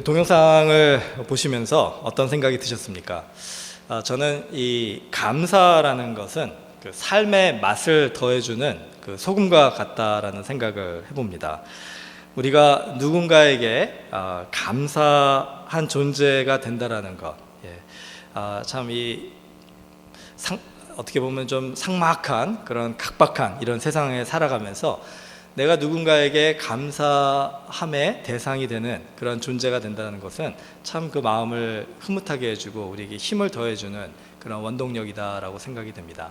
우리 동영상을 보시면서 어떤 생각이 드셨습니까? 저는 이 감사라는 것은 그 삶의 맛을 더해주는 그 소금과 같다라는 생각을 해봅니다. 우리가 누군가에게 감사한 존재가 된다라는 것, 참 어떻게 보면 좀 삭막한 그런 각박한 이런 세상에 살아가면서 내가 누군가에게 감사함의 대상이 되는 그런 존재가 된다는 것은 참 그 마음을 흐뭇하게 해주고 우리에게 힘을 더해주는 그런 원동력이다라고 생각이 됩니다.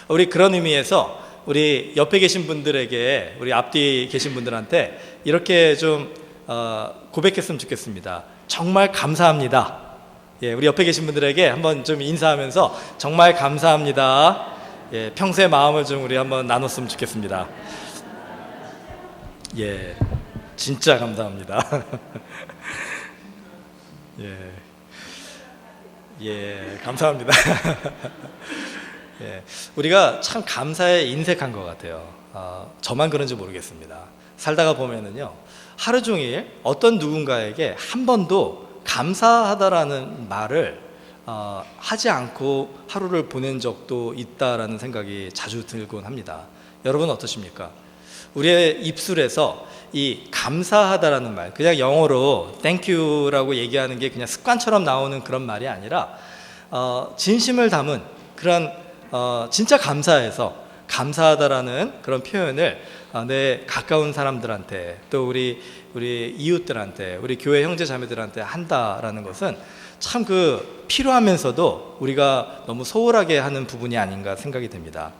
우리 그런 의미에서 우리 옆에 계신 분들에게, 우리 앞뒤 계신 분들한테 이렇게 좀 고백했으면 좋겠습니다. 정말 감사합니다. 우리 옆에 계신 분들에게 한번 좀 인사하면서 정말 감사합니다. 평소의 마음을 좀 우리 한번 나눴으면 좋겠습니다. 진짜 감사합니다. 감사합니다. 우리가 참 감사에 인색한 것 같아요. 저만 그런지 모르겠습니다. 살다가 보면은요, 하루 종일 어떤 누군가에게 한 번도 감사하다라는 말을 하지 않고 하루를 보낸 적도 있다라는 생각이 자주 들곤 합니다. 여러분은 어떠십니까? 우리의 입술에서 이 감사하다라는 말, 그냥 영어로 thank you라고 얘기하는 게 그냥 습관처럼 나오는 그런 말이 아니라 진심을 담은 그런 진짜 감사해서 감사하다라는 그런 표현을 내 가까운 사람들한테, 또 우리 이웃들한테, 우리 교회 형제 자매들한테 한다라는 것은 참 필요하면서도 우리가 너무 소홀하게 하는 부분이 아닌가 생각이 됩니다.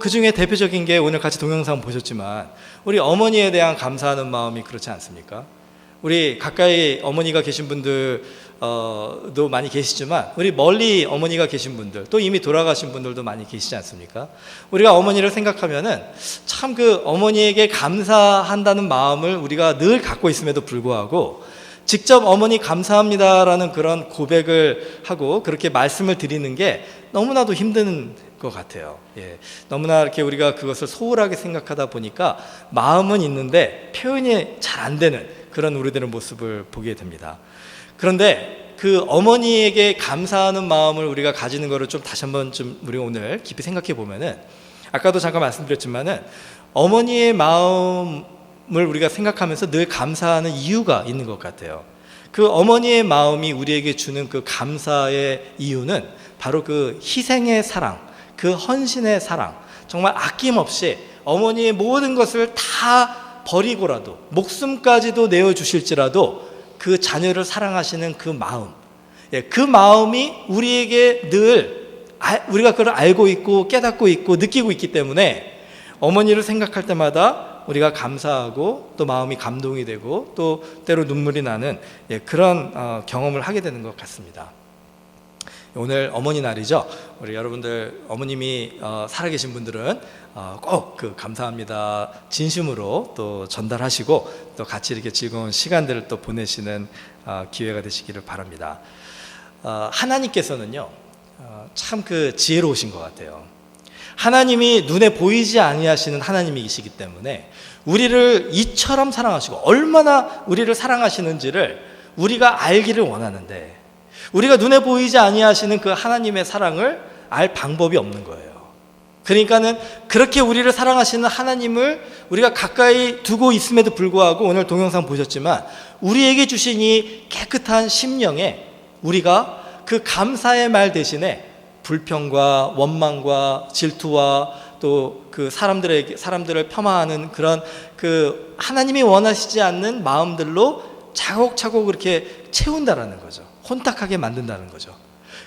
그 중에 대표적인 게 오늘 같이 동영상 보셨지만 우리 어머니에 대한 감사하는 마음이 그렇지 않습니까? 우리 가까이 어머니가 계신 분들도 많이 계시지만 우리 멀리 어머니가 계신 분들, 또 이미 돌아가신 분들도 많이 계시지 않습니까? 우리가 어머니를 생각하면은 참 어머니에게 감사한다는 마음을 우리가 늘 갖고 있음에도 불구하고 직접 어머니 감사합니다라는 그런 고백을 하고 그렇게 말씀을 드리는 게 너무나도 힘든 것 같아요. 너무나 이렇게 우리가 그것을 소홀하게 생각하다 보니까 마음은 있는데 표현이 잘 안 되는 그런 우리들의 모습을 보게 됩니다. 그런데 그 어머니에게 감사하는 마음을 우리가 가지는 것을 좀 다시 한번 좀 우리가 오늘 깊이 생각해 보면은, 아까도 잠깐 말씀드렸지만은 어머니의 마음을 우리가 생각하면서 늘 감사하는 이유가 있는 것 같아요. 그 어머니의 마음이 우리에게 주는 그 감사의 이유는 바로 그 희생의 사랑, 그 헌신의 사랑, 정말 아낌없이 어머니의 모든 것을 다 버리고라도 목숨까지도 내어주실지라도 그 자녀를 사랑하시는 그 마음, 그 마음이 우리에게 늘 우리가 그걸 알고 있고 깨닫고 있고 느끼고 있기 때문에 어머니를 생각할 때마다 우리가 감사하고 또 마음이 감동이 되고 또 때로 눈물이 나는 그런 경험을 하게 되는 것 같습니다. 오늘 어머니 날이죠. 우리 여러분들 어머님이 살아계신 분들은 꼭 감사합니다 진심으로 또 전달하시고 또 같이 이렇게 즐거운 시간들을 또 보내시는 기회가 되시기를 바랍니다. 하나님께서는요, 참 지혜로우신 것 같아요. 하나님이 눈에 보이지 아니하시는 하나님이시기 때문에 우리를 이처럼 사랑하시고 얼마나 우리를 사랑하시는지를 우리가 알기를 원하는데, 우리가 눈에 보이지 아니하시는 그 하나님의 사랑을 알 방법이 없는 거예요. 그러니까는 그렇게 우리를 사랑하시는 하나님을 우리가 가까이 두고 있음에도 불구하고 오늘 동영상 보셨지만 우리에게 주신 이 깨끗한 심령에 우리가 그 감사의 말 대신에 불평과 원망과 질투와 또 사람들을 폄하하는 그런 하나님이 원하시지 않는 마음들로 차곡차곡 그렇게 채운다라는 거죠. 혼탁하게 만든다는 거죠.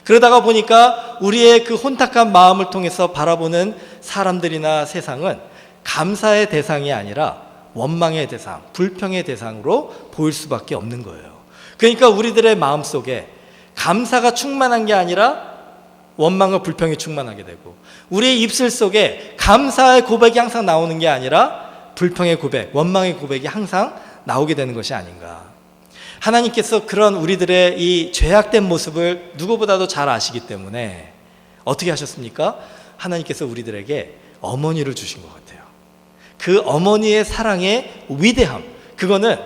그러다가 보니까 우리의 그 혼탁한 마음을 통해서 바라보는 사람들이나 세상은 감사의 대상이 아니라 원망의 대상, 불평의 대상으로 보일 수밖에 없는 거예요. 그러니까 우리들의 마음속에 감사가 충만한 게 아니라 원망과 불평이 충만하게 되고, 우리의 입술 속에 감사의 고백이 항상 나오는 게 아니라 불평의 고백, 원망의 고백이 항상 나오게 되는 것이 아닌가. 하나님께서 그런 우리들의 이 죄악된 모습을 누구보다도 잘 아시기 때문에 어떻게 하셨습니까? 하나님께서 우리들에게 어머니를 주신 것 같아요. 그 어머니의 사랑의 위대함, 그거는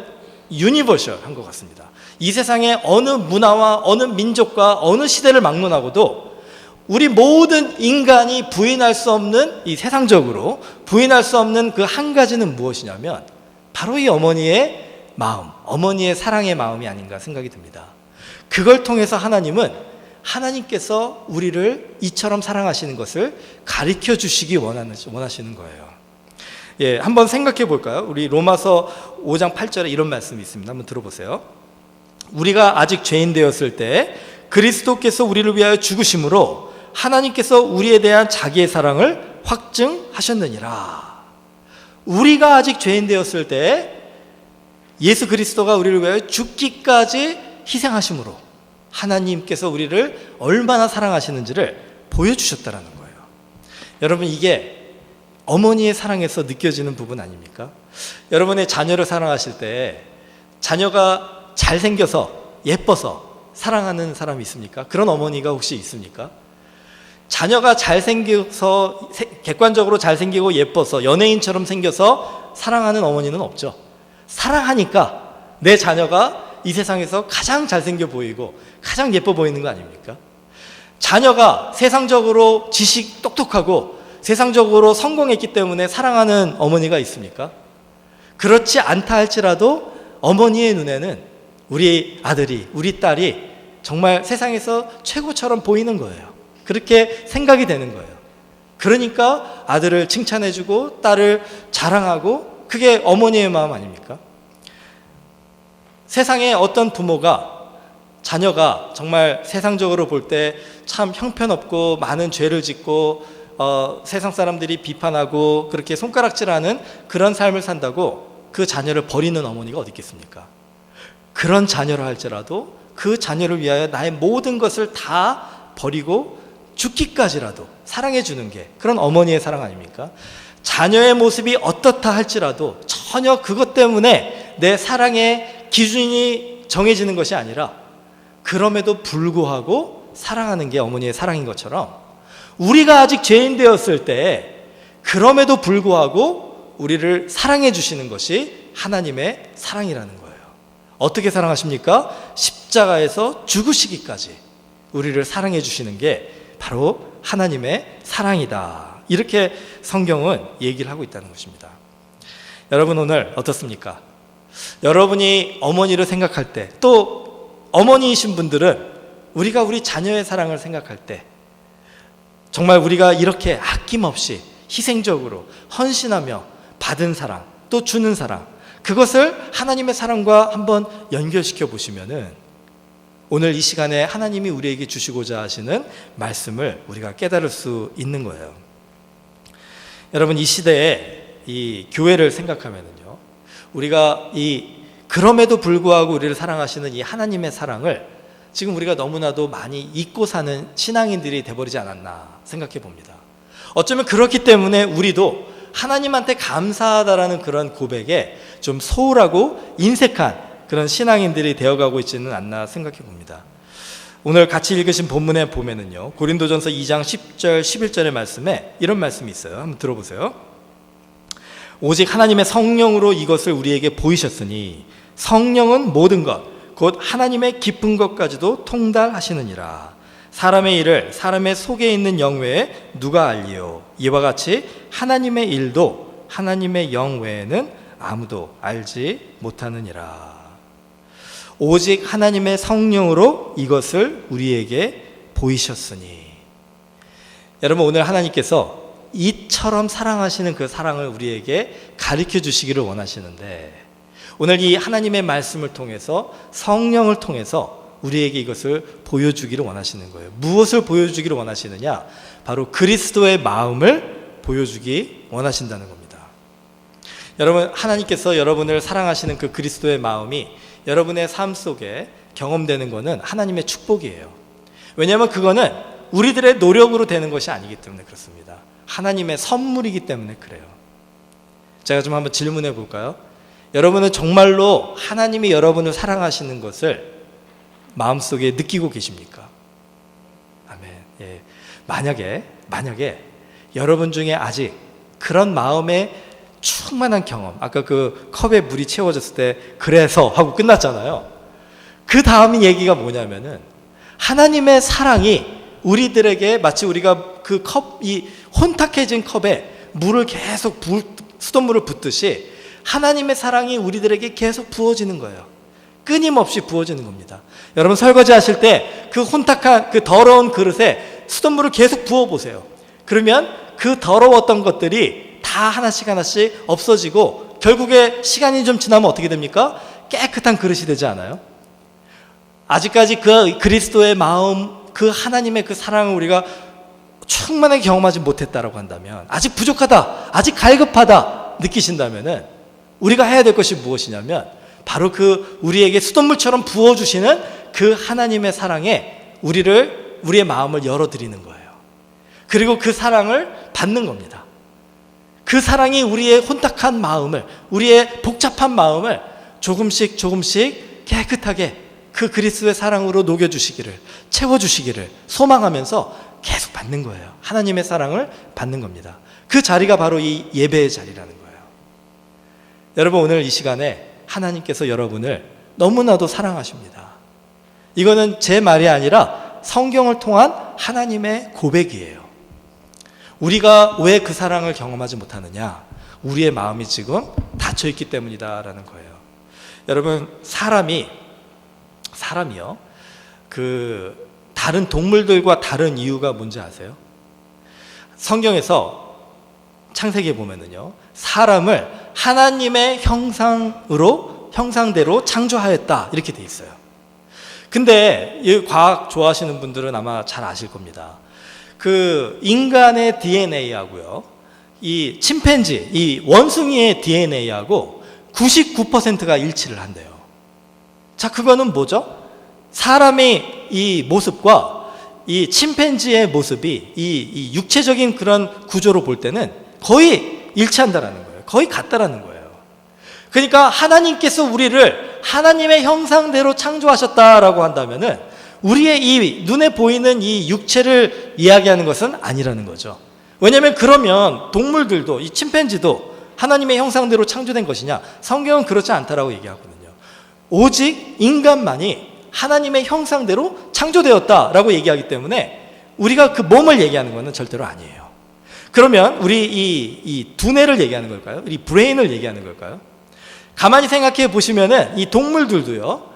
유니버셜한 것 같습니다. 이 세상의 어느 문화와 어느 민족과 어느 시대를 막론하고도 우리 모든 인간이 부인할 수 없는, 이 세상적으로 부인할 수 없는 그 한 가지는 무엇이냐면 바로 이 어머니의 마음, 어머니의 사랑의 마음이 아닌가 생각이 듭니다. 그걸 통해서 하나님께서 우리를 이처럼 사랑하시는 것을 가르쳐 주시기 원하시는 거예요. 예, 한번 생각해 볼까요? 우리 로마서 5장 8절에 이런 말씀이 있습니다. 한번 들어보세요. 우리가 아직 죄인 되었을 때 그리스도께서 우리를 위하여 죽으심으로 하나님께서 우리에 대한 자기의 사랑을 확증하셨느니라. 우리가 아직 죄인 되었을 때 예수 그리스도가 우리를 위하여 죽기까지 희생하심으로 하나님께서 우리를 얼마나 사랑하시는지를 보여주셨다라는 거예요. 여러분, 이게 어머니의 사랑에서 느껴지는 부분 아닙니까? 여러분의 자녀를 사랑하실 때 자녀가 잘생겨서 예뻐서 사랑하는 사람이 있습니까? 그런 어머니가 혹시 있습니까? 자녀가 잘생겨서, 객관적으로 잘생기고 예뻐서 연예인처럼 생겨서 사랑하는 어머니는 없죠. 사랑하니까 내 자녀가 이 세상에서 가장 잘생겨 보이고 가장 예뻐 보이는 거 아닙니까? 자녀가 세상적으로 똑똑하고 세상적으로 성공했기 때문에 사랑하는 어머니가 있습니까? 그렇지 않다 할지라도 어머니의 눈에는 우리 아들이, 우리 딸이 정말 세상에서 최고처럼 보이는 거예요. 그렇게 생각이 되는 거예요. 그러니까 아들을 칭찬해주고 딸을 자랑하고, 그게 어머니의 마음 아닙니까? 세상에 어떤 부모가 자녀가 정말 세상적으로 볼 때 참 형편없고 많은 죄를 짓고 세상 사람들이 비판하고 그렇게 손가락질하는 그런 삶을 산다고 그 자녀를 버리는 어머니가 어디 있겠습니까? 그런 자녀를 할지라도 그 자녀를 위하여 나의 모든 것을 다 버리고 죽기까지라도 사랑해 주는 게 그런 어머니의 사랑 아닙니까? 자녀의 모습이 어떻다 할지라도 전혀 그것 때문에 내 사랑의 기준이 정해지는 것이 아니라 그럼에도 불구하고 사랑하는 게 어머니의 사랑인 것처럼, 우리가 아직 죄인 되었을 때 그럼에도 불구하고 우리를 사랑해 주시는 것이 하나님의 사랑이라는 거예요. 어떻게 사랑하십니까? 십자가에서 죽으시기까지 우리를 사랑해 주시는 게 바로 하나님의 사랑이다. 이렇게 성경은 얘기를 하고 있다는 것입니다. 여러분, 오늘 어떻습니까? 여러분이 어머니를 생각할 때, 또 어머니이신 분들은 우리가 우리 자녀의 사랑을 생각할 때 정말 우리가 이렇게 아낌없이 희생적으로 헌신하며 받은 사랑, 또 주는 사랑, 그것을 하나님의 사랑과 한번 연결시켜 보시면은 오늘 이 시간에 하나님이 우리에게 주시고자 하시는 말씀을 우리가 깨달을 수 있는 거예요. 여러분, 이 시대에 이 교회를 생각하면은요, 우리가 그럼에도 불구하고 우리를 사랑하시는 이 하나님의 사랑을 지금 우리가 너무나도 많이 잊고 사는 신앙인들이 돼버리지 않았나 생각해 봅니다. 어쩌면 그렇기 때문에 우리도 하나님한테 감사하다라는 그런 고백에 좀 소홀하고 인색한 그런 신앙인들이 되어가고 있지는 않나 생각해 봅니다. 오늘 같이 읽으신 본문에 보면은요, 고린도전서 2장 10절 11절의 말씀에 이런 말씀이 있어요. 한번 들어보세요. 오직 하나님의 성령으로 이것을 우리에게 보이셨으니 성령은 모든 것 곧 하나님의 깊은 것까지도 통달하시느니라. 사람의 일을 사람의 속에 있는 영 외에 누가 알리요? 이와 같이 하나님의 일도 하나님의 영 외에는 아무도 알지 못하느니라. 오직 하나님의 성령으로 이것을 우리에게 보이셨으니. 여러분, 오늘 하나님께서 이처럼 사랑하시는 그 사랑을 우리에게 가르쳐 주시기를 원하시는데, 오늘 이 하나님의 말씀을 통해서, 성령을 통해서 우리에게 이것을 보여주기를 원하시는 거예요. 무엇을 보여주기를 원하시느냐? 바로 그리스도의 마음을 보여주기 원하신다는 겁니다. 여러분, 하나님께서 여러분을 사랑하시는 그 그리스도의 마음이 여러분의 삶 속에 경험되는 것은 하나님의 축복이에요. 왜냐하면 그거는 우리들의 노력으로 되는 것이 아니기 때문에 그렇습니다. 하나님의 선물이기 때문에 그래요. 제가 좀 한번 질문해 볼까요? 여러분은 정말로 하나님이 여러분을 사랑하시는 것을 마음속에 느끼고 계십니까? 아멘. 예. 만약에 여러분 중에 아직 그런 마음의 충만한 경험. 아까 그 컵에 물이 채워졌을 때 그래서 하고 끝났잖아요. 그 다음 얘기가 뭐냐면은 하나님의 사랑이 우리들에게 마치 우리가 그 이 혼탁해진 컵에 물을 계속 수돗물을 붓듯이 하나님의 사랑이 우리들에게 계속 부어지는 거예요. 끊임없이 부어지는 겁니다. 여러분 설거지 하실 때 그 혼탁한 그 더러운 그릇에 수돗물을 계속 부어보세요. 그러면 그 더러웠던 것들이 다 하나씩 하나씩 없어지고 결국에 시간이 좀 지나면 어떻게 됩니까? 깨끗한 그릇이 되지 않아요? 아직까지 그 그리스도의 마음, 그 하나님의 그 사랑을 우리가 충만하게 경험하지 못했다라고 한다면, 아직 부족하다, 아직 갈급하다 느끼신다면은 우리가 해야 될 것이 무엇이냐면 바로 그 우리에게 수돗물처럼 부어주시는 그 하나님의 사랑에 우리의 마음을 열어드리는 거예요. 그리고 그 사랑을 받는 겁니다. 그 사랑이 우리의 혼탁한 마음을, 우리의 복잡한 마음을 조금씩 조금씩 깨끗하게 그 그리스도의 사랑으로 녹여주시기를, 채워주시기를 소망하면서 계속 받는 거예요. 하나님의 사랑을 받는 겁니다. 그 자리가 바로 이 예배의 자리라는 거예요. 여러분, 오늘 이 시간에 하나님께서 여러분을 너무나도 사랑하십니다. 이거는 제 말이 아니라 성경을 통한 하나님의 고백이에요. 우리가 왜 그 사랑을 경험하지 못하느냐? 우리의 마음이 지금 닫혀있기 때문이다라는 거예요. 여러분, 사람이요, 그 다른 동물들과 다른 이유가 뭔지 아세요? 성경에서 창세기에 보면은요, 사람을 하나님의 형상대로 창조하였다 이렇게 돼 있어요. 근데 이 과학 좋아하시는 분들은 아마 잘 아실 겁니다. 그 인간의 DNA하고요, 이 침팬지, 이 원숭이의 DNA하고 99%가 일치를 한대요. 자, 그거는 뭐죠? 사람의 이 모습과 이 침팬지의 모습이 이 육체적인 그런 구조로 볼 때는 거의 일치한다라는 거예요. 거의 같다라는 거예요. 그러니까 하나님께서 우리를 하나님의 형상대로 창조하셨다라고 한다면은 우리의 이 눈에 보이는 이 육체를 이야기하는 것은 아니라는 거죠. 왜냐하면 그러면 동물들도, 이 침팬지도 하나님의 형상대로 창조된 것이냐? 성경은 그렇지 않다라고 얘기하거든요. 오직 인간만이 하나님의 형상대로 창조되었다라고 얘기하기 때문에 우리가 그 몸을 얘기하는 것은 절대로 아니에요. 그러면 우리 이 두뇌를 얘기하는 걸까요? 이 브레인을 얘기하는 걸까요? 가만히 생각해 보시면은 이 동물들도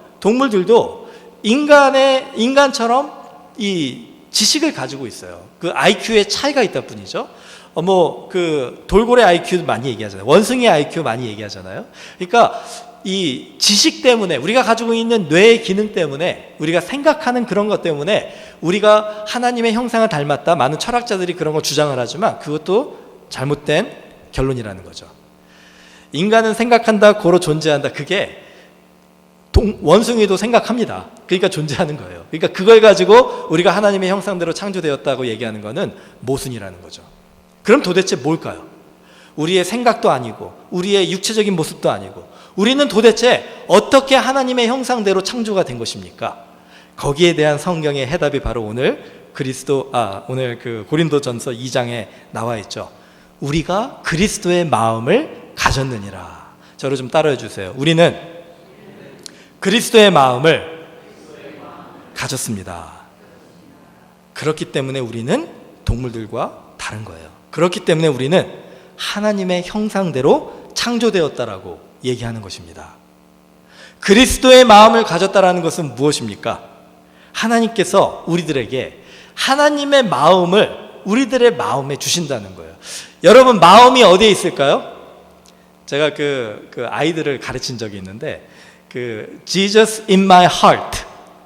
인간처럼 이 지식을 가지고 있어요. 그 IQ의 차이가 있다 뿐이죠. 그 돌고래 IQ 많이 얘기하잖아요. 원숭이 IQ 많이 얘기하잖아요. 그러니까 이 지식 때문에, 우리가 가지고 있는 뇌의 기능 때문에, 우리가 생각하는 그런 것 때문에 우리가 하나님의 형상을 닮았다, 많은 철학자들이 그런 걸 주장을 하지만 그것도 잘못된 결론이라는 거죠. 인간은 생각한다, 고로 존재한다. 그게 원숭이도 생각합니다. 그러니까 존재하는 거예요. 그러니까 그걸 가지고 우리가 하나님의 형상대로 창조되었다고 얘기하는 것은 모순이라는 거죠. 그럼 도대체 뭘까요? 우리의 생각도 아니고 우리의 육체적인 모습도 아니고 우리는 도대체 어떻게 하나님의 형상대로 창조가 된 것입니까? 거기에 대한 성경의 해답이 바로 오늘 그 고린도전서 2장에 나와 있죠. 우리가 그리스도의 마음을 가졌느니라. 저를 좀 따라해 주세요. 우리는 그리스도의 마음을 가졌습니다. 그렇기 때문에 우리는 동물들과 다른 거예요. 그렇기 때문에 우리는 하나님의 형상대로 창조되었다라고 얘기하는 것입니다. 그리스도의 마음을 가졌다라는 것은 무엇입니까? 하나님께서 우리들에게 하나님의 마음을 우리들의 마음에 주신다는 거예요. 여러분, 마음이 어디에 있을까요? 제가 그 아이들을 가르친 적이 있는데, Jesus in my heart,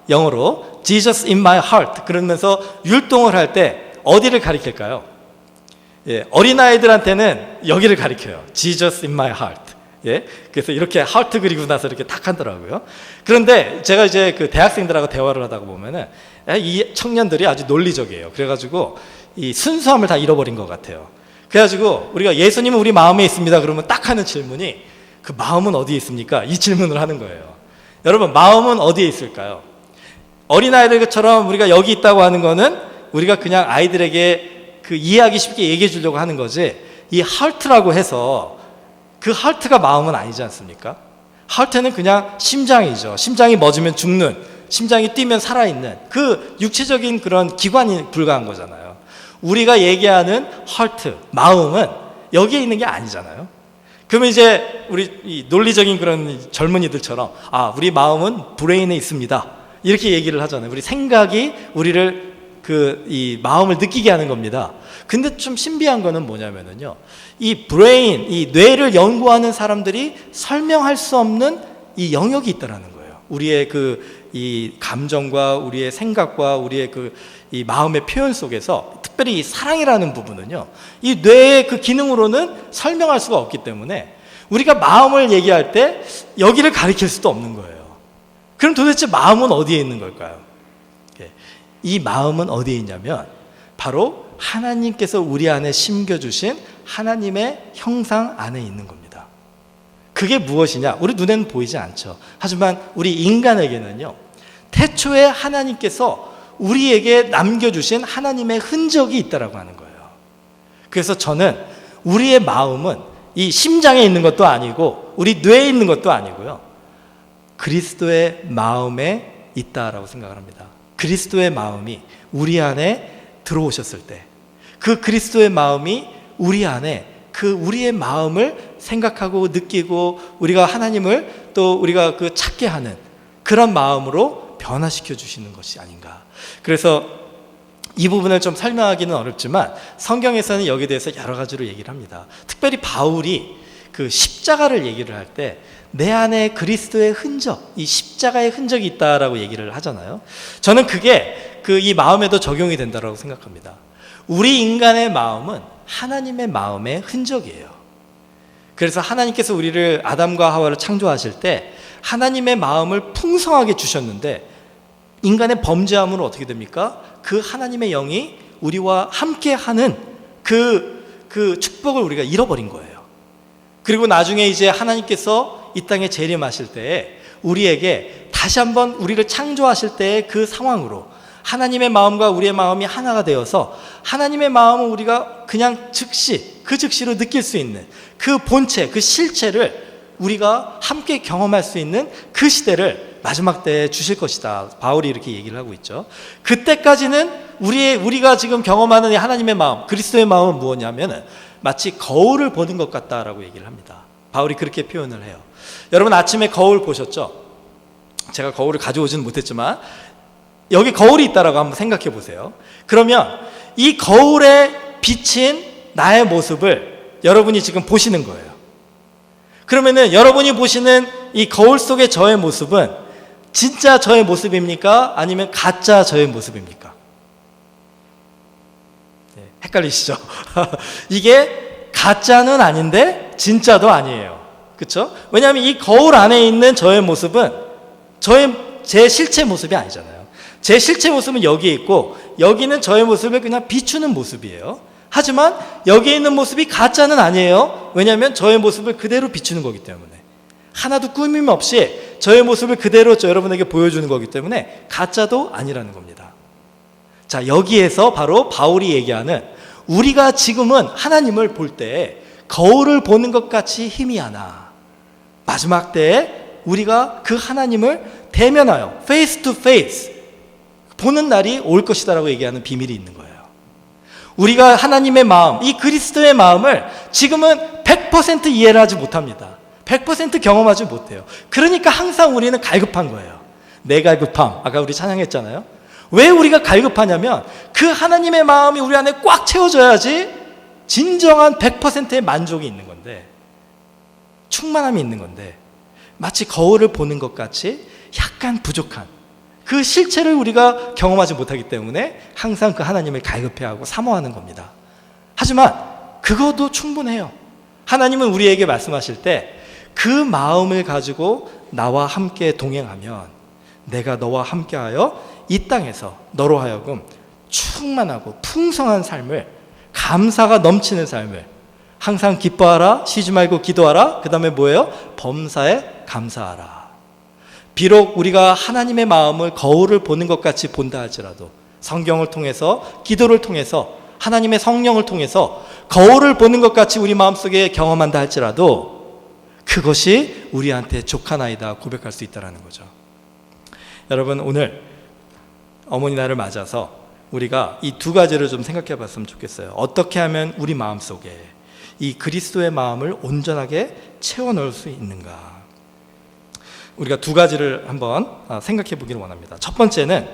영어로 Jesus in my heart 그러면서 율동을 할 때 어디를 가리킬까요? 예, 어린아이들한테는 여기를 가리켜요. Jesus in my heart. 예, 그래서 이렇게 하트 그리고 나서 이렇게 탁 하더라고요. 그런데 제가 이제 그 대학생들하고 대화를 하다가 보면은 이 청년들이 아주 논리적이에요. 그래가지고 이 순수함을 다 잃어버린 것 같아요. 그래가지고 우리가 예수님은 우리 마음에 있습니다. 그러면 딱 하는 질문이 그 마음은 어디에 있습니까? 이 질문을 하는 거예요. 여러분, 마음은 어디에 있을까요? 어린아이들처럼 우리가 여기 있다고 하는 거는 우리가 그냥 아이들에게 그 이해하기 쉽게 얘기해 주려고 하는 거지, 이 하트라고 해서 그 하트가 마음은 아니지 않습니까? 하트는 그냥 심장이죠. 심장이 멎으면 죽는, 심장이 뛰면 살아있는 그 육체적인 그런 기관이 불과한 거잖아요. 우리가 얘기하는 하트, 마음은 여기에 있는 게 아니잖아요. 그러면 이제 우리 이 논리적인 그런 젊은이들처럼 우리 마음은 브레인에 있습니다, 이렇게 얘기를 하잖아요. 우리 생각이 우리를 이 마음을 느끼게 하는 겁니다. 근데 좀 신비한 거는 뭐냐면은요, 이 브레인, 이 뇌를 연구하는 사람들이 설명할 수 없는 이 영역이 있다라는 거예요. 우리의 이 감정과 우리의 생각과 우리의 이 마음의 표현 속에서 특별히 이 사랑이라는 부분은요, 이 뇌의 그 기능으로는 설명할 수가 없기 때문에 우리가 마음을 얘기할 때 여기를 가리킬 수도 없는 거예요. 그럼 도대체 마음은 어디에 있는 걸까요? 이 마음은 어디에 있냐면 바로 하나님께서 우리 안에 심겨주신 하나님의 형상 안에 있는 겁니다. 그게 무엇이냐? 우리 눈에는 보이지 않죠. 하지만 우리 인간에게는요, 태초에 하나님께서 우리에게 남겨주신 하나님의 흔적이 있다라고 하는 거예요. 그래서 저는 우리의 마음은 이 심장에 있는 것도 아니고 우리 뇌에 있는 것도 아니고요, 그리스도의 마음에 있다라고 생각을 합니다. 그리스도의 마음이 우리 안에 들어오셨을 때, 그 그리스도의 마음이 우리 안에 우리의 마음을 생각하고 느끼고 우리가 하나님을 또 우리가 찾게 하는 그런 마음으로 변화시켜 주시는 것이 아닌가. 그래서 이 부분을 좀 설명하기는 어렵지만 성경에서는 여기에 대해서 여러 가지로 얘기를 합니다. 특별히 바울이 십자가를 얘기를 할 때 내 안에 그리스도의 흔적, 이 십자가의 흔적이 있다라고 얘기를 하잖아요. 저는 그게 이 마음에도 적용이 된다라고 생각합니다. 우리 인간의 마음은 하나님의 마음의 흔적이에요. 그래서 하나님께서 우리를, 아담과 하와를 창조하실 때 하나님의 마음을 풍성하게 주셨는데 인간의 범죄함으로 어떻게 됩니까? 그 하나님의 영이 우리와 함께하는 그 축복을 우리가 잃어버린 거예요. 그리고 나중에 이제 하나님께서 이 땅에 재림하실 때에 우리에게 다시 한번 우리를 창조하실 때의 그 상황으로 하나님의 마음과 우리의 마음이 하나가 되어서 하나님의 마음은 우리가 그냥 즉시로 느낄 수 있는 그 본체, 그 실체를 우리가 함께 경험할 수 있는 그 시대를 마지막 때에 주실 것이다. 바울이 이렇게 얘기를 하고 있죠. 그때까지는 우리가 지금 경험하는 하나님의 마음, 그리스도의 마음은 무엇이냐면 마치 거울을 보는 것 같다라고 얘기를 합니다. 바울이 그렇게 표현을 해요. 여러분 아침에 거울 보셨죠? 제가 거울을 가져오지는 못했지만 여기 거울이 있다라고 한번 생각해 보세요. 그러면 이 거울에 비친 나의 모습을 여러분이 지금 보시는 거예요. 그러면은 여러분이 보시는 이 거울 속의 저의 모습은 진짜 저의 모습입니까? 아니면 가짜 저의 모습입니까? 네, 헷갈리시죠? 이게 가짜는 아닌데 진짜도 아니에요. 그렇죠? 왜냐하면 이 거울 안에 있는 저의 모습은 제 실체 모습이 아니잖아요. 제 실체 모습은 여기에 있고 여기는 저의 모습을 그냥 비추는 모습이에요. 하지만 여기에 있는 모습이 가짜는 아니에요. 왜냐하면 저의 모습을 그대로 비추는 거기 때문에, 하나도 꾸밈 없이 저의 모습을 그대로 여러분에게 보여주는 거기 때문에 가짜도 아니라는 겁니다. 자, 여기에서 바로 바울이 얘기하는, 우리가 지금은 하나님을 볼 때 거울을 보는 것 같이 희미하나 마지막 때에 우리가 그 하나님을 대면하여 face to face 보는 날이 올 것이다라고 얘기하는 비밀이 있는 거예요. 우리가 하나님의 마음, 이 그리스도의 마음을 지금은 100% 이해를 하지 못합니다. 100% 경험하지 못해요. 그러니까 항상 우리는 갈급한 거예요. 내 갈급함, 아까 우리 찬양했잖아요. 왜 우리가 갈급하냐면 그 하나님의 마음이 우리 안에 꽉 채워져야지 진정한 100%의 만족이 있는 건데, 충만함이 있는 건데, 마치 거울을 보는 것 같이 약간 부족한 그 실체를 우리가 경험하지 못하기 때문에 항상 그 하나님을 갈급해하고 사모하는 겁니다. 하지만 그것도 충분해요. 하나님은 우리에게 말씀하실 때 그 마음을 가지고 나와 함께 동행하면 내가 너와 함께하여 이 땅에서 너로 하여금 충만하고 풍성한 삶을, 감사가 넘치는 삶을, 항상 기뻐하라, 쉬지 말고 기도하라, 그 다음에 뭐예요? 범사에 감사하라. 비록 우리가 하나님의 마음을 거울을 보는 것 같이 본다 할지라도, 성경을 통해서, 기도를 통해서, 하나님의 성령을 통해서 거울을 보는 것 같이 우리 마음속에 경험한다 할지라도 그것이 우리한테 족하나이다 고백할 수 있다는 거죠. 여러분, 오늘 어머니 날을 맞아서 우리가 이 두 가지를 좀 생각해 봤으면 좋겠어요. 어떻게 하면 우리 마음속에 이 그리스도의 마음을 온전하게 채워 넣을 수 있는가. 우리가 두 가지를 한번 생각해 보기를 원합니다. 첫 번째는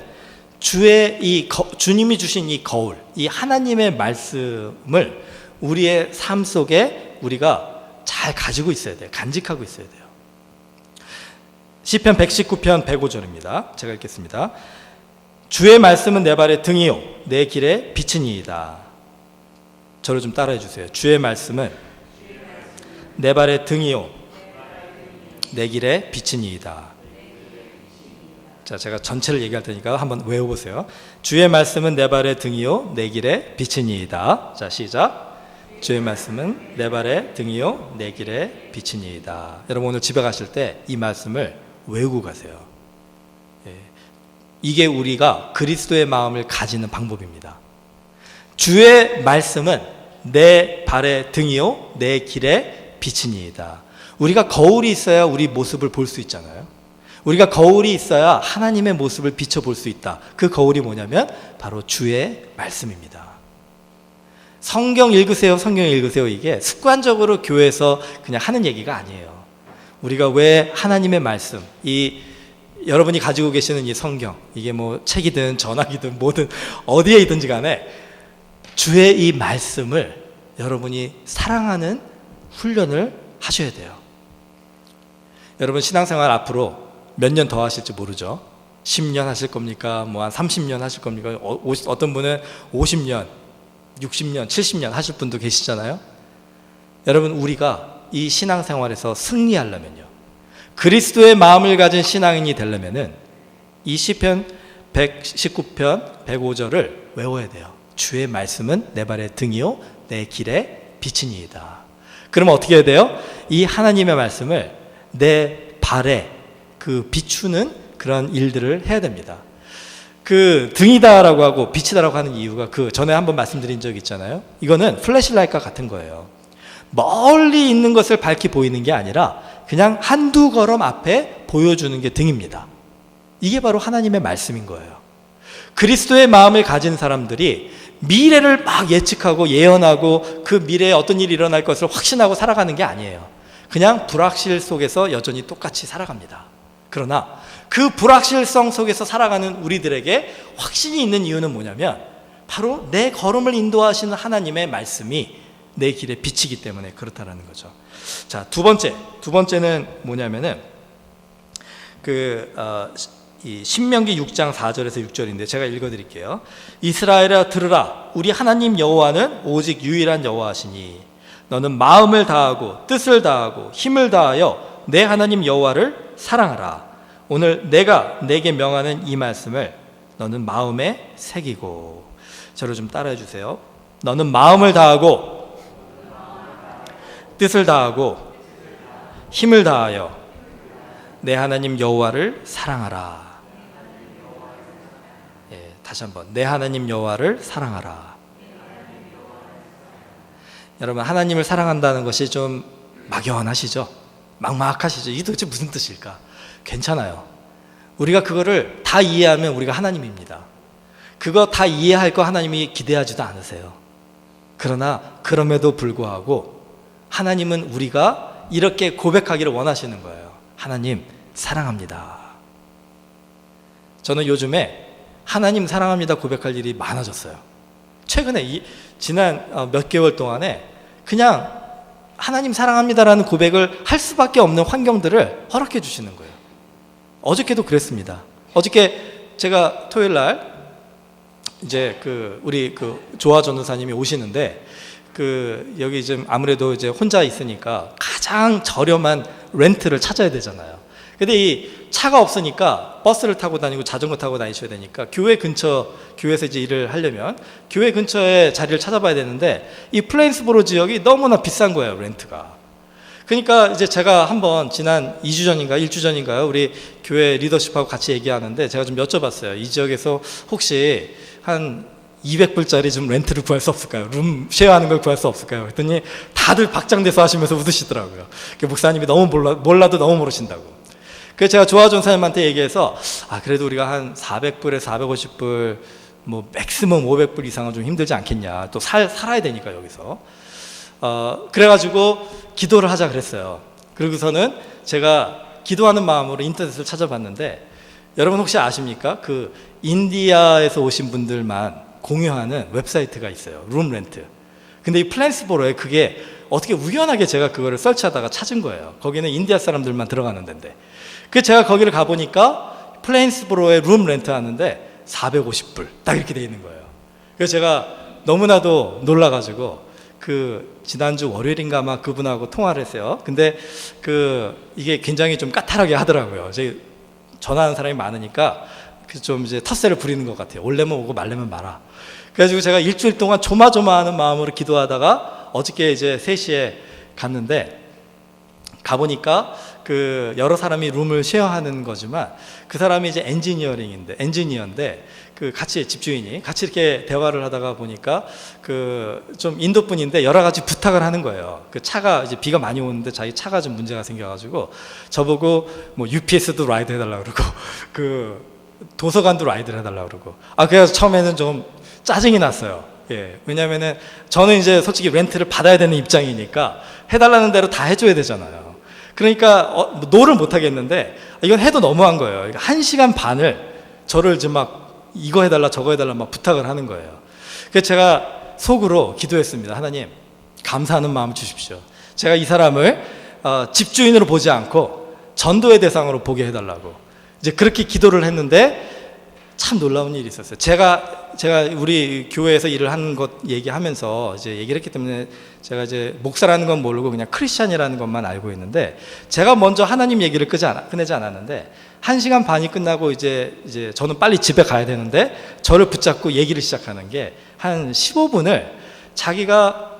주님이 주신 이 거울, 이 하나님의 말씀을 우리의 삶 속에 우리가 잘 가지고 있어야 돼요. 간직하고 있어야 돼요. 시편 119편 105절입니다. 제가 읽겠습니다. 주의 말씀은 내 발의 등이요 내 길의 빛이니이다. 저를 좀 따라해 주세요. 주의 말씀은 내 발의 등이요 내 길의 빛이니이다. 자, 제가 전체를 얘기할 테니까 한번 외워보세요. 주의 말씀은 내 발의 등이요 내 길의 빛이니이다. 자, 시작. 주의 말씀은 내 발의 등이요 내 길의 빛이니이다. 여러분, 오늘 집에 가실 때 이 말씀을 외우고 가세요. 이게 우리가 그리스도의 마음을 가지는 방법입니다. 주의 말씀은 내 발의 등이요 내 길의 빛이니이다. 우리가 거울이 있어야 우리 모습을 볼 수 있잖아요. 우리가 거울이 있어야 하나님의 모습을 비춰볼 수 있다. 그 거울이 뭐냐면 바로 주의 말씀입니다. 성경 읽으세요, 성경 읽으세요. 이게 습관적으로 교회에서 그냥 하는 얘기가 아니에요. 우리가 왜 하나님의 말씀, 여러분이 가지고 계시는 이 성경, 이게 뭐 책이든 전화기든 뭐든 어디에 있든지 간에 주의 이 말씀을 여러분이 사랑하는 훈련을 하셔야 돼요. 여러분, 신앙생활 앞으로 몇 년 더 하실지 모르죠. 10년 하실 겁니까? 뭐 한 30년 하실 겁니까? 어떤 분은 50년, 60년, 70년 하실 분도 계시잖아요. 여러분, 우리가 이 신앙생활에서 승리하려면요, 그리스도의 마음을 가진 신앙인이 되려면은 이 시편 119편 105절을 외워야 돼요. 주의 말씀은 내 발의 등이요 내 길의 빛이니이다. 그러면 어떻게 해야 돼요? 이 하나님의 말씀을 내 발에 비추는 그런 일들을 해야 됩니다. 등이다라고 하고 빛이다라고 하는 이유가 전에 한번 말씀드린 적 있잖아요. 이거는 플래시라이트와 같은 거예요. 멀리 있는 것을 밝히 보이는 게 아니라 그냥 한두 걸음 앞에 보여주는 게 등입니다. 이게 바로 하나님의 말씀인 거예요. 그리스도의 마음을 가진 사람들이 미래를 막 예측하고 예언하고 그 미래에 어떤 일이 일어날 것을 확신하고 살아가는 게 아니에요. 그냥 불확실 속에서 여전히 똑같이 살아갑니다. 그러나 그 불확실성 속에서 살아가는 우리들에게 확신이 있는 이유는 뭐냐면 바로 내 걸음을 인도하시는 하나님의 말씀이 내 길에 비치기 때문에 그렇다라는 거죠. 자, 두 번째는 뭐냐면은 이 신명기 6장 4절에서 6절인데 제가 읽어드릴게요. 이스라엘아 들으라, 우리 하나님 여호와는 오직 유일한 여호와시니 너는 마음을 다하고 뜻을 다하고 힘을 다하여 내 하나님 여호와를 사랑하라. 오늘 내가 내게 명하는 이 말씀을 너는 마음에 새기고. 저를 좀 따라해 주세요. 너는 마음을 다하고 뜻을 다하고 힘을 다하여 내 하나님 여호와를 사랑하라. 다시 한번, 내 하나님 여호와를 사랑하라. 여러분, 하나님을 사랑한다는 것이 좀 막연하시죠? 막막하시죠? 이게 도대체 무슨 뜻일까? 괜찮아요. 우리가 그거를 다 이해하면 우리가 하나님입니다. 그거 다 이해할 거 하나님이 기대하지도 않으세요. 그러나 그럼에도 불구하고 하나님은 우리가 이렇게 고백하기를 원하시는 거예요. 하나님 사랑합니다. 저는 요즘에 하나님 사랑합니다 고백할 일이 많아졌어요. 최근에 지난 몇 개월 동안에 그냥 하나님 사랑합니다라는 고백을 할 수밖에 없는 환경들을 허락해 주시는 거예요. 어저께도 그랬습니다. 어저께 제가 토요일 날 이제 우리 조아 전도사님이 오시는데 여기 지금 아무래도 이제 혼자 있으니까 가장 저렴한 렌트를 찾아야 되잖아요. 근데 이 차가 없으니까 버스를 타고 다니고 자전거 타고 다니셔야 되니까 교회에서 이제 일을 하려면 교회 근처에 자리를 찾아봐야 되는데 이 플레인스보로 지역이 너무나 비싼 거예요, 렌트가. 그러니까 이제 제가 한번 지난 2주 전인가 1주 전인가요? 우리 교회 리더십하고 같이 얘기하는데 제가 좀 여쭤봤어요. 이 지역에서 혹시 한 200불짜리 좀 렌트를 구할 수 없을까요? 룸 쉐어하는 걸 구할 수 없을까요? 그랬더니 다들 박장대소 하시면서 웃으시더라고요. 목사님이 너무 몰라도 너무 모르신다고. 그래서 제가 조화 전사님한테 얘기해서 그래도 우리가 한 400불에 450불 뭐 맥시멈 500불 이상은 좀 힘들지 않겠냐. 또 살아야 되니까 여기서. 그래가지고 기도를 하자 그랬어요. 그러고서는 제가 기도하는 마음으로 인터넷을 찾아봤는데, 여러분 혹시 아십니까? 그 인디아에서 오신 분들만 공유하는 웹사이트가 있어요. 룸 렌트. 근데 이 플랜스보로에 그게 어떻게 우연하게 제가 그거를 설치하다가 찾은 거예요. 거기는 인디아 사람들만 들어가는 데인데. 그래서 제가 거기를 가보니까 플랜스보로에 룸 렌트 하는데 450불 딱 이렇게 돼 있는 거예요. 그래서 제가 너무나도 놀라가지고 지난주 월요일인가 아마 그분하고 통화를 했어요. 근데 이게 굉장히 좀 까탈하게 하더라고요. 전화하는 사람이 많으니까 좀 이제 텃세를 부리는 것 같아요. 올래면 오고 말래면 마라. 그래가지고 제가 일주일 동안 조마조마하는 마음으로 기도하다가 어저께 이제 3시에 갔는데, 가보니까 여러 사람이 룸을 쉐어하는 거지만 그 사람이 이제 엔지니어인데 같이 집주인이 같이 이렇게 대화를 하다가 보니까 좀 인도 분인데 여러 가지 부탁을 하는 거예요. 차가 이제 비가 많이 오는데 자기 차가 좀 문제가 생겨가지고 저보고 뭐 UPS도 라이드 해달라고 그러고 도서관도 라이드를 해달라고 그러고. 그래서 처음에는 좀 짜증이 났어요. 예, 왜냐면은 저는 이제 솔직히 렌트를 받아야 되는 입장이니까 해달라는 대로 다 해줘야 되잖아요. 그러니까 노를 못 하겠는데 이건 해도 너무한 거예요. 그러니까 1시간 반을 저를 이제 막 이거 해달라 저거 해달라 막 부탁을 하는 거예요. 그래서 제가 속으로 기도했습니다. 하나님, 감사하는 마음 주십시오. 제가 이 사람을 집주인으로 보지 않고 전도의 대상으로 보게 해달라고 이제 그렇게 기도를 했는데, 참 놀라운 일이 있었어요. 제가 우리 교회에서 일을 하는 것 얘기하면서 이제 얘기를 했기 때문에 제가 이제 목사라는 건 모르고 그냥 크리스찬이라는 것만 알고 있는데, 제가 먼저 하나님 얘기를 꺼내지 않았는데 1시간 반이 끝나고 이제 저는 빨리 집에 가야 되는데 저를 붙잡고 얘기를 시작하는 게 한 15분을 자기가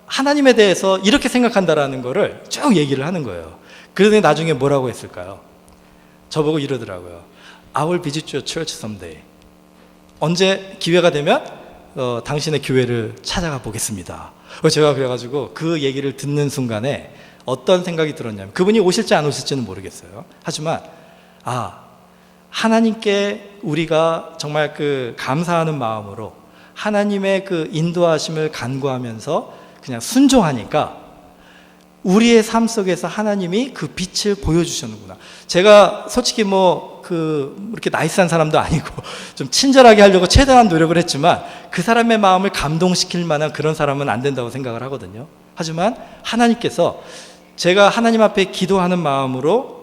하나님에 대해서 이렇게 생각한다라는 거를 쭉 얘기를 하는 거예요. 그러더니 나중에 뭐라고 했을까요? 저보고 이러더라고요. I will visit your church someday. 언제 기회가 되면 당신의 교회를 찾아가 보겠습니다. 제가 그래가지고 그 얘기를 듣는 순간에 어떤 생각이 들었냐면, 그분이 오실지 안 오실지는 모르겠어요. 하지만 하나님께 우리가 정말 감사하는 마음으로 하나님의 인도하심을 간구하면서 그냥 순종하니까 우리의 삶 속에서 하나님이 그 빛을 보여주셨는구나. 제가 솔직히 이렇게 나이스한 사람도 아니고 좀 친절하게 하려고 최대한 노력을 했지만 그 사람의 마음을 감동시킬 만한 그런 사람은 안 된다고 생각을 하거든요. 하지만 하나님께서 제가 하나님 앞에 기도하는 마음으로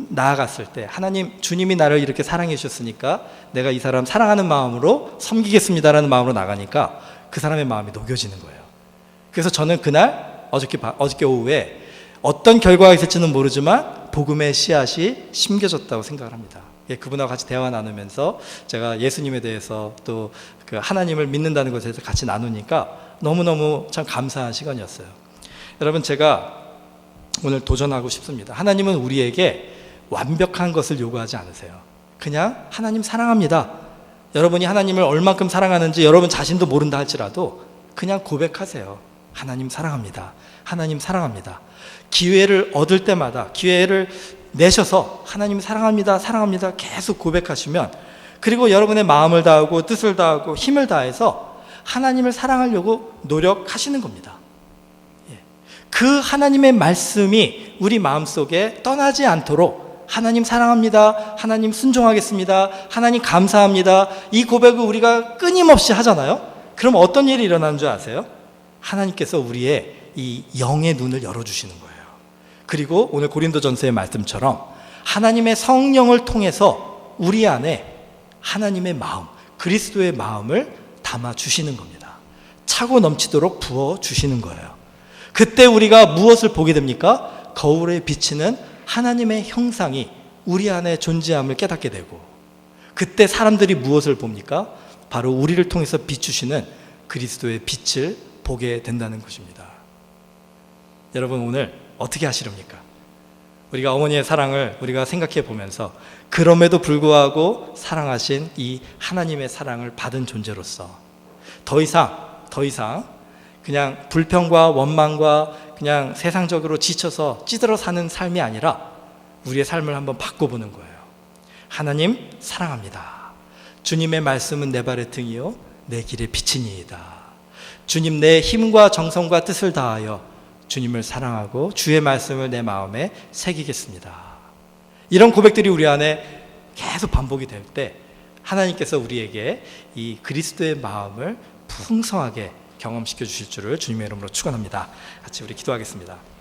나아갔을 때, 하나님, 주님이 나를 이렇게 사랑해 주셨으니까 내가 이 사람 사랑하는 마음으로 섬기겠습니다라는 마음으로 나가니까 그 사람의 마음이 녹여지는 거예요. 그래서 저는 그날 어저께 오후에 어떤 결과가 있을지는 모르지만 복음의 씨앗이 심겨졌다고 생각을 합니다. 그분하고 같이 대화 나누면서 제가 예수님에 대해서 또 하나님을 믿는다는 것에 대해서 같이 나누니까 너무너무 참 감사한 시간이었어요. 여러분, 제가 오늘 도전하고 싶습니다. 하나님은 우리에게 완벽한 것을 요구하지 않으세요. 그냥 하나님 사랑합니다. 여러분이 하나님을 얼만큼 사랑하는지 여러분 자신도 모른다 할지라도 그냥 고백하세요. 하나님 사랑합니다. 하나님 사랑합니다. 기회를 얻을 때마다 기회를 내셔서 하나님 사랑합니다. 사랑합니다. 계속 고백하시면, 그리고 여러분의 마음을 다하고 뜻을 다하고 힘을 다해서 하나님을 사랑하려고 노력하시는 겁니다. 그 하나님의 말씀이 우리 마음속에 떠나지 않도록 하나님 사랑합니다. 하나님 순종하겠습니다. 하나님 감사합니다. 이 고백을 우리가 끊임없이 하잖아요. 그럼 어떤 일이 일어나는 줄 아세요? 하나님께서 우리의 이 영의 눈을 열어주시는 거예요. 그리고 오늘 고린도전서의 말씀처럼 하나님의 성령을 통해서 우리 안에 하나님의 마음, 그리스도의 마음을 담아주시는 겁니다. 차고 넘치도록 부어주시는 거예요. 그때 우리가 무엇을 보게 됩니까? 거울에 비치는 하나님의 형상이 우리 안에 존재함을 깨닫게 되고, 그때 사람들이 무엇을 봅니까? 바로 우리를 통해서 비추시는 그리스도의 빛을 보게 된다는 것입니다. 여러분, 오늘 어떻게 하시렵니까? 우리가 어머니의 사랑을 우리가 생각해 보면서 그럼에도 불구하고 사랑하신 이 하나님의 사랑을 받은 존재로서 더 이상 그냥 불평과 원망과 그냥 세상적으로 지쳐서 찌들어 사는 삶이 아니라 우리의 삶을 한번 바꿔보는 거예요. 하나님 사랑합니다. 주님의 말씀은 내 발의 등이요 내 길의 빛이니이다. 주님, 내 힘과 정성과 뜻을 다하여 주님을 사랑하고 주의 말씀을 내 마음에 새기겠습니다. 이런 고백들이 우리 안에 계속 반복이 될 때 하나님께서 우리에게 이 그리스도의 마음을 풍성하게 경험시켜 주실 줄을 주님의 이름으로 축원합니다. 같이 우리 기도하겠습니다.